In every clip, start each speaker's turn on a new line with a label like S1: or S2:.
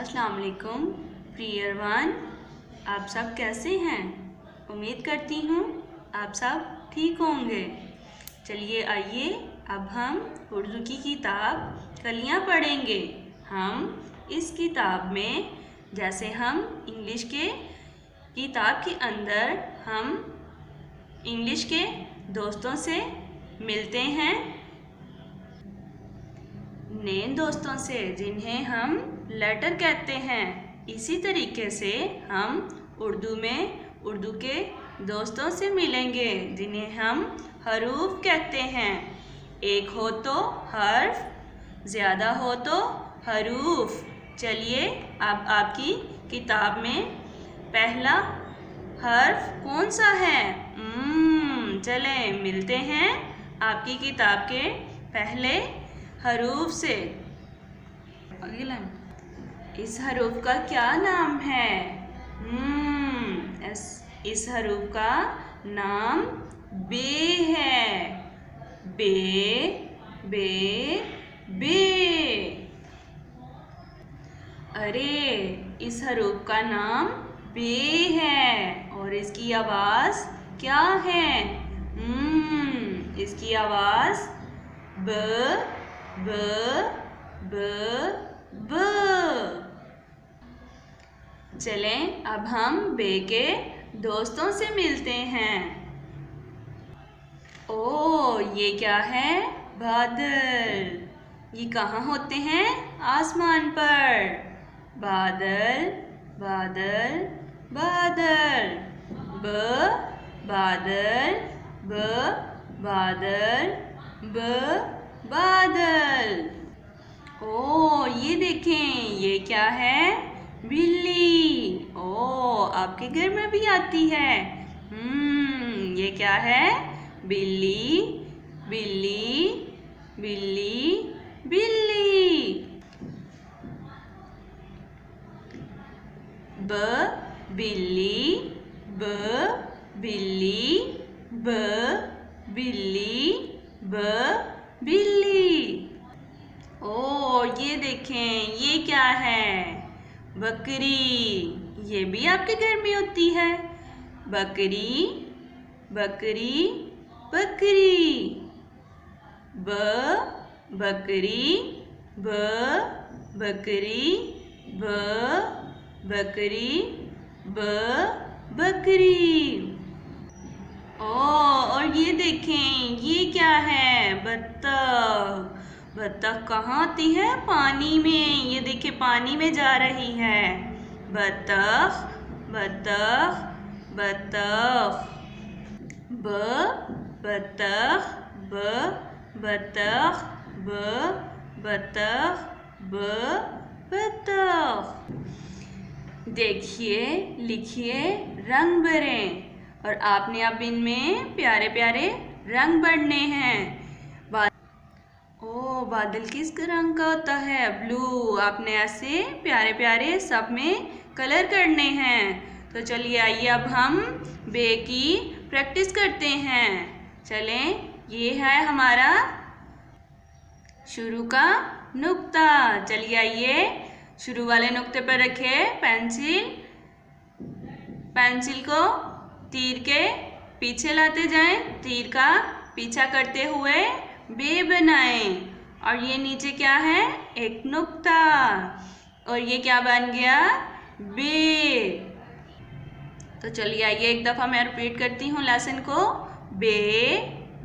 S1: अस्सलाम वालेकुम प्रिय वन, आप सब कैसे हैं? उम्मीद करती हूँ आप सब ठीक होंगे। चलिए आइए अब हम उर्दू की किताब कलियाँ पढ़ेंगे। हम इस किताब में जैसे हम इंग्लिश के किताब के अंदर हम इंग्लिश के दोस्तों से मिलते हैं, नए दोस्तों से जिन्हें हम लेटर कहते हैं। इसी तरीके से हम उर्दू में उर्दू के दोस्तों से मिलेंगे जिन्हें हम हरूफ कहते हैं। एक हो तो हर्फ, ज़्यादा हो तो हरूफ। चलिए अब आपकी किताब में पहला हर्फ कौन सा है? चलें मिलते हैं आपकी किताब के पहले हरूफ से। अगला, इस हरूफ का क्या नाम है? इस हरूफ का नाम बे है। बे बे बे। अरे इस हरूफ का नाम बे है और इसकी आवाज़ क्या है? इसकी आवाज़ ब ब ब ब। चलें अब हम बे के दोस्तों से मिलते हैं। ओ ये क्या है? बादल। ये कहाँ होते हैं? आसमान पर। बादल बादल बादल। ब बादल ब बादल ब बादल। ओ ये देखें, ये क्या है? बिल्ली। ओ आपके घर में भी आती है। ये क्या है? बिल्ली बिल्ली बिल्ली बिल्ली। ब बिल्ली ब बिल्ली ब बिल्ली ब बिल्ली। ओ ये देखें, ये क्या है? बकरी। ये भी आपके घर में होती है। बकरी बकरी बकरी। ब बकरी ब बकरी ब बकरी ब बकरी। और ये देखें, ये क्या है? बत्तख। बत्तख कहाँ आती है? पानी में। ये देखिए पानी में जा रही है। बत्तख बत्तख बत्तख। ब बत्तख ब बत्तख ब बत्तख ब बत्तख। देखिए लिखिए रंग भरे और आपने अब इनमें प्यारे प्यारे रंग भरने हैं। ओ बादल किस रंग का होता है? ब्लू। आपने ऐसे प्यारे प्यारे सब में कलर करने हैं। तो चलिए आइए अब हम बे की प्रैक्टिस करते हैं। चलें ये है हमारा शुरू का नुक्ता। चलिए आइए शुरू वाले नुक्ते पर रखें पेंसिल। पेंसिल को तीर के पीछे लाते जाएं, तीर का पीछा करते हुए बे बनाएं। और ये नीचे क्या है? एक नुक्ता। और ये क्या बन गया? बे। तो चलिए आइए एक दफ़ा मैं रिपीट करती हूँ लेसन को। बे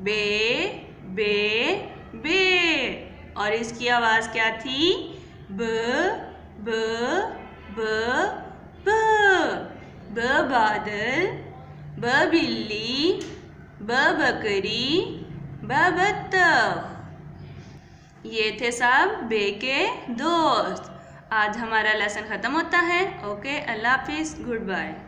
S1: बे बे बे। और इसकी आवाज़ क्या थी? ब ब ब ब। ब बादल ब बिल्ली ब बकरी ब बत्तख। ये थे सब बे के दोस्त। आज हमारा लेसन ख़त्म होता है। ओके, अल्लाह हाफिज़, गुड बाय।